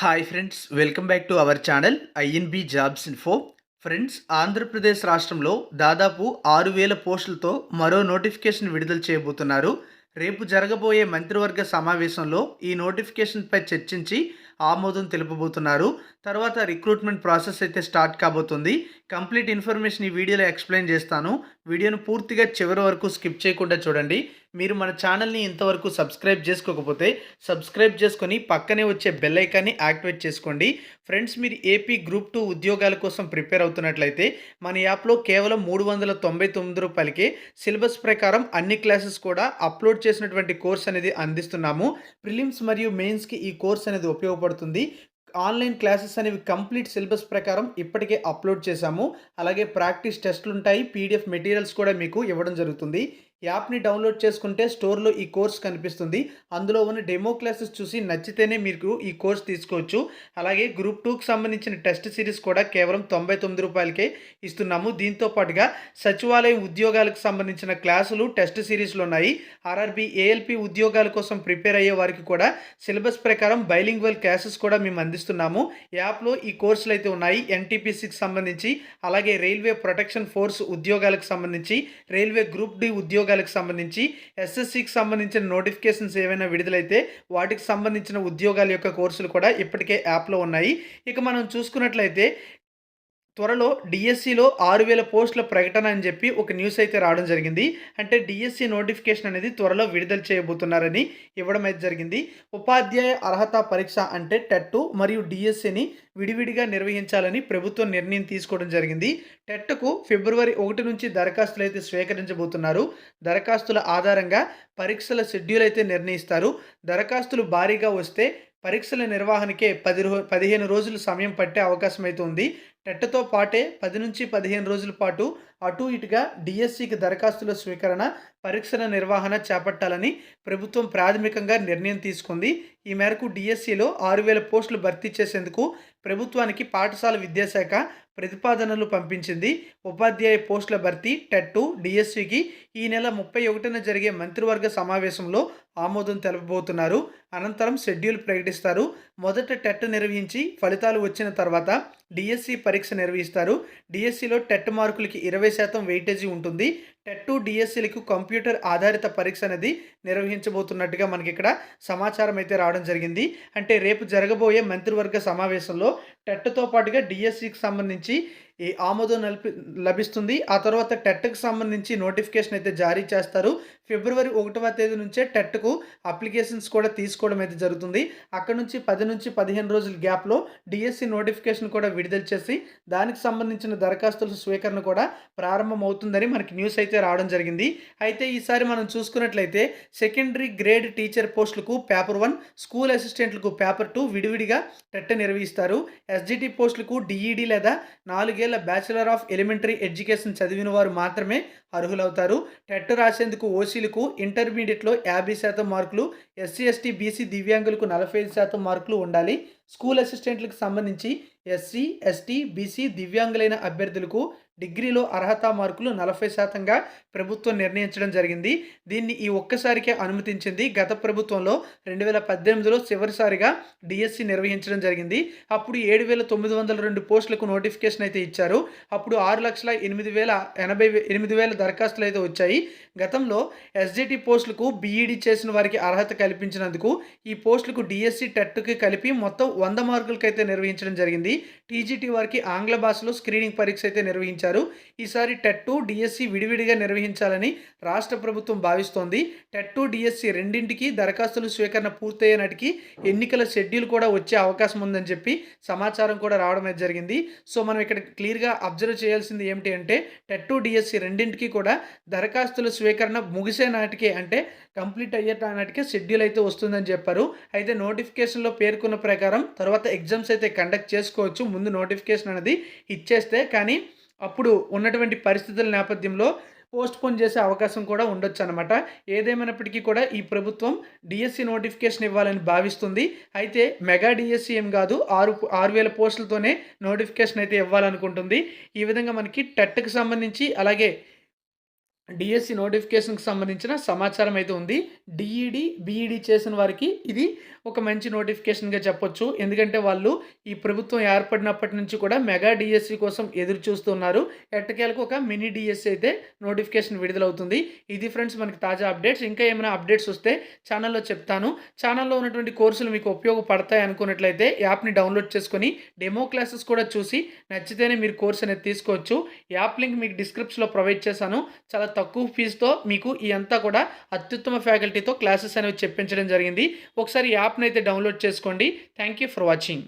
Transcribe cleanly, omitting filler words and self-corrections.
Hi friends, welcome back to our channel INB jobs info. Friends, Andhra Pradesh రాష్ట్రంలో దాదాపు 6,000 పోస్టులతో మరో notification విడుదల చేయబోతున్నారు. రేపు జరగబోయే మంత్రివర్గ సమావేశంలో ఈ నోటిఫికేషన్పై చర్చించి ఆమోదం తెలుపబోతున్నారు. తర్వాత రిక్రూట్మెంట్ ప్రాసెస్ అయితే స్టార్ట్ కాబోతుంది. కంప్లీట్ ఇన్ఫర్మేషన్ ఈ వీడియోలో ఎక్స్ప్లెయిన్ చేస్తాను. వీడియోను పూర్తిగా చివరి వరకు స్కిప్ చేయకుండా చూడండి. మీరు మన ఛానల్ని ఇంతవరకు సబ్స్క్రైబ్ చేసుకోకపోతే సబ్స్క్రైబ్ చేసుకొని పక్కనే వచ్చే బెల్ ఐకాన్ని యాక్టివేట్ చేసుకోండి. ఫ్రెండ్స్, మీరు ఏపీ గ్రూప్ 2 ఉద్యోగాల కోసం ప్రిపేర్ అవుతున్నట్లయితే మన యాప్లో కేవలం రూ. 399కే సిలబస్ ప్రకారం అన్ని క్లాసెస్ కూడా అప్లోడ్ చేసినటువంటి కోర్స్ అనేది అందిస్తున్నాము. ప్రిలిమ్స్ మరియు మెయిన్స్కి ఈ కోర్స్ అనేది ఉపయోగపడుతుంది. ఆన్లైన్ క్లాసెస్ అనేవి కంప్లీట్ సిలబస్ ప్రకారం ఇప్పటికే అప్లోడ్ చేశాము. అలాగే ప్రాక్టీస్ టెస్టులు ఉంటాయి, పీడిఎఫ్ మెటీరియల్స్ కూడా మీకు ఇవ్వడం జరుగుతుంది. యాప్ని డౌన్లోడ్ చేసుకుంటే స్టోర్లో ఈ కోర్స్ కనిపిస్తుంది. అందులో ఉన్న డెమో క్లాసెస్ చూసి నచ్చితేనే మీకు ఈ కోర్స్ తీసుకోవచ్చు. అలాగే గ్రూప్ 2కి సంబంధించిన టెస్ట్ సిరీస్ కూడా కేవలం రూ. 99కే ఇస్తున్నాము. దీంతో పాటుగా సచివాలయం ఉద్యోగాలకు సంబంధించిన క్లాసులు టెస్ట్ సిరీస్లు ఉన్నాయి. ఆర్ఆర్బీ ఏఎల్పి ఉద్యోగాల కోసం ప్రిపేర్ అయ్యే వారికి కూడా సిలబస్ ప్రకారం బైలింగ్వల్ క్లాసెస్ కూడా మేము అందిస్తున్నాము. యాప్లో ఈ కోర్సులు అయితే ఉన్నాయి. ఎన్టీపీసీకి సంబంధించి, అలాగే రైల్వే ప్రొటెక్షన్ ఫోర్స్ ఉద్యోగాలకు సంబంధించి, రైల్వే గ్రూప్ డి ఉద్యోగాలకు సంబంధించి, ఎస్ఎస్సికి సంబంధించిన నోటిఫికేషన్స్ ఏవైనా విడుదలైతే వాటికి సంబంధించిన ఉద్యోగాల యొక్క కోర్సులు కూడా ఇప్పటికే యాప్లో ఉన్నాయి. ఇక మనం చూసుకున్నట్లయితే త్వరలో డిఎస్సిలో 6,000 పోస్టుల ప్రకటన అని చెప్పి ఒక న్యూస్ అయితే రావడం జరిగింది. అంటే డిఎస్సి నోటిఫికేషన్ అనేది త్వరలో విడుదల చేయబోతున్నారని ఇవ్వడం అయితే జరిగింది. ఉపాధ్యాయ అర్హత పరీక్ష అంటే టెట్ మరియు డిఎస్సిని విడివిడిగా నిర్వహించాలని ప్రభుత్వం నిర్ణయం తీసుకోవడం జరిగింది. టెట్కు ఫిబ్రవరి 1 నుంచి దరఖాస్తులు అయితే స్వీకరించబోతున్నారు. దరఖాస్తుల ఆధారంగా పరీక్షల షెడ్యూల్ అయితే నిర్ణయిస్తారు. దరఖాస్తులు భారీగా వస్తే పరీక్షల నిర్వహణకే 15 రోజులు సమయం పట్టే అవకాశం అయితే ఉంది. టెట్తో పాటే 10 నుంచి 15 రోజుల పాటు అటు ఇటుగా డిఎస్సికి దరఖాస్తుల స్వీకరణ, పరీక్షల నిర్వహణ చేపట్టాలని ప్రభుత్వం ప్రాథమికంగా నిర్ణయం తీసుకుంది. ఈ మేరకు డిఎస్సిలో 6,000 పోస్టులు భర్తీ చేసేందుకు ప్రభుత్వానికి పాఠశాల విద్యాశాఖ ప్రతిపాదనలు పంపించింది. ఉపాధ్యాయ పోస్టుల భర్తీ టెట్ డిఎస్సికి ఈ నెల 31న జరిగే మంత్రివర్గ సమావేశంలో ఆమోదం తెలపబోతున్నారు. అనంతరం షెడ్యూల్ ప్రకటిస్తారు. మొదట టెట్ నిర్వహించి ఫలితాలు వచ్చిన తర్వాత డిఎస్సి పరీక్ష నిర్వహిస్తారు. డిఎస్సిలో టెట్ మార్కులకి 20% వెయిటేజీ ఉంటుంది. టెట్ డిఎస్సిలకు కంప్యూటర్ ఆధారిత పరీక్ష అనేది నిర్వహించబోతున్నట్టుగా మనకి ఇక్కడ సమాచారం అయితే రావడం జరిగింది. అంటే రేపు జరగబోయే మంత్రివర్గ సమావేశంలో టెట్తో పాటుగా డిఎస్సికి సంబంధించి ఈ ఆమోదం లభిస్తుంది. ఆ తర్వాత టెట్కి సంబంధించి నోటిఫికేషన్ అయితే జారీ చేస్తారు. ఫిబ్రవరి 1వ తేదీ నుంచే టెట్కు అప్లికేషన్స్ కూడా తీసుకోవడం అయితే జరుగుతుంది. అక్కడ నుంచి 10 నుంచి 15 రోజుల గ్యాప్లో డిఎస్సి నోటిఫికేషన్ కూడా విడుదల చేసి దానికి సంబంధించిన దరఖాస్తుల స్వీకరణ కూడా ప్రారంభం అవుతుందని మనకి న్యూస్ అయితే రావడం జరిగింది. అయితే ఈసారి మనం చూసుకున్నట్లయితే సెకండరీ గ్రేడ్ టీచర్ పోస్టులకు పేపర్ 1, స్కూల్ అసిస్టెంట్లకు పేపర్ 2 విడివిడిగా టెట్ నిర్వహిస్తారు. ఎస్జిటి పోస్టులకు డిఈడి లేదా 4 ఏళ్ల బ్యాచిలర్ ఆఫ్ ఎలిమెంటరీ ఎడ్యుకేషన్ చదివిన వారు మాత్రమే అర్హులవుతారు. టెట్ రాసేందుకు ఓసీలకు ఇంటర్మీడియట్లో 50% మార్కులు, ఎస్సీ ఎస్టీ బీసీ దివ్యాంగులకు 45% మార్కులు ఉండాలి. స్కూల్ అసిస్టెంట్లకు సంబంధించి ఎస్సీ ఎస్టీ బీసీ దివ్యాంగులైన అభ్యర్థులకు డిగ్రీలో అర్హత మార్కులు 40%గా ప్రభుత్వం నిర్ణయించడం జరిగింది. దీన్ని ఈ ఒక్కసారికే అనుమతించింది. గత ప్రభుత్వంలో 2018లో చివరిసారిగా డిఎస్సి నిర్వహించడం జరిగింది. అప్పుడు 7,902 పోస్టులకు నోటిఫికేషన్ అయితే ఇచ్చారు. అప్పుడు 6,08,000 దరఖాస్తులు అయితే వచ్చాయి. గతంలో ఎస్జిటి పోస్టులకు బీఈడి చేసిన వారికి అర్హత కల్పించినందుకు ఈ పోస్టులకు డిఎస్సి టెట్కి కలిపి మొత్తం 100 మార్కులకైతే నిర్వహించడం జరిగింది. టీజీటీ వారికి ఆంగ్ల భాషలో స్క్రీనింగ్ పరీక్ష అయితే నిర్వహించారు. ఈసారి టెట్ డిఎస్సి విడివిడిగా నిర్వహించాలని రాష్ట్ర ప్రభుత్వం భావిస్తోంది. టెట్ డిఎస్సి రెండింటికి దరఖాస్తుల స్వీకరణ పూర్తయ్యే నాటికి ఎన్నికల షెడ్యూల్ కూడా వచ్చే అవకాశం ఉందని చెప్పి సమాచారం కూడా రావడం అయితే జరిగింది. సో మనం ఇక్కడ క్లియర్గా అబ్జర్వ్ చేయాల్సింది ఏమిటి అంటే టెట్ డిఎస్సి రెండింటికి కూడా దరఖాస్తుల స్వీకరణ ముగిసే నాటికే, అంటే కంప్లీట్ అయ్యే నాటికే షెడ్యూల్ అయితే వస్తుందని చెప్పారు. అయితే నోటిఫికేషన్లో పేర్కొన్న ప్రకారం తర్వాత ఎగ్జామ్స్ అయితే కండక్ట్ చేసుకోవచ్చు. ముందు నోటిఫికేషన్ అనేది ఇచ్చేస్తే, కానీ అప్పుడు ఉన్నటువంటి పరిస్థితుల నేపథ్యంలో పోస్ట్పోన్ చేసే అవకాశం కూడా ఉండొచ్చు అనమాట. ఏదేమైనప్పటికీ కూడా ఈ ప్రభుత్వం డిఎస్సి నోటిఫికేషన్ ఇవ్వాలని భావిస్తుంది. అయితే మెగా డిఎస్సి ఏం కాదు, 6,000 పోస్టులతోనే నోటిఫికేషన్ అయితే ఇవ్వాలనుకుంటుంది. ఈ విధంగా మనకి టెట్కి సంబంధించి అలాగే డిఎస్సి నోటిఫికేషన్‌కి సంబంధించిన సమాచారం అయితే ఉంది. డీఈడీ, బీఈడీ చేసిన వారికి ఇది ఒక మంచి నోటిఫికేషన్‌గా చెప్పొచ్చు. ఎందుకంటే వాళ్ళు ఈ ప్రభుత్వం ఏర్పడినప్పటి నుంచి కూడా మెగా డిఎస్సి కోసం ఎదురు చూస్తున్నారు. ఎట్టకేలకు ఒక మినీ డిఎస్సి అయితే నోటిఫికేషన్ విడుదలవుతుంది. ఇది ఫ్రెండ్స్ మనకి తాజా అప్డేట్స్. ఇంకా ఏమైనా అప్డేట్స్ వస్తే ఛానల్‌లో చెప్తాను. ఛానల్‌లో ఉన్నటువంటి కోర్సులు మీకు ఉపయోగపడతాయి అనుకున్నట్లయితే యాప్‌ని డౌన్లోడ్ చేసుకొని డెమో క్లాసెస్ కూడా చూసి నచ్చితేనే మీరు కోర్స్ అనేది తీసుకోవచ్చు. యాప్ లింక్ మీకు డిస్క్రిప్షన్‌లో ప్రొవైడ్ చేశాను. చాలా తక్కువ ఫీజుతో మీకు ఈ అంతా కూడా అత్యుత్తమ ఫ్యాకల్టీతో క్లాసెస్ అనేవి చెప్పించడం జరిగింది. ఒకసారి యాప్‌ని అయితే డౌన్లోడ్ చేసుకోండి. Thank you for watching.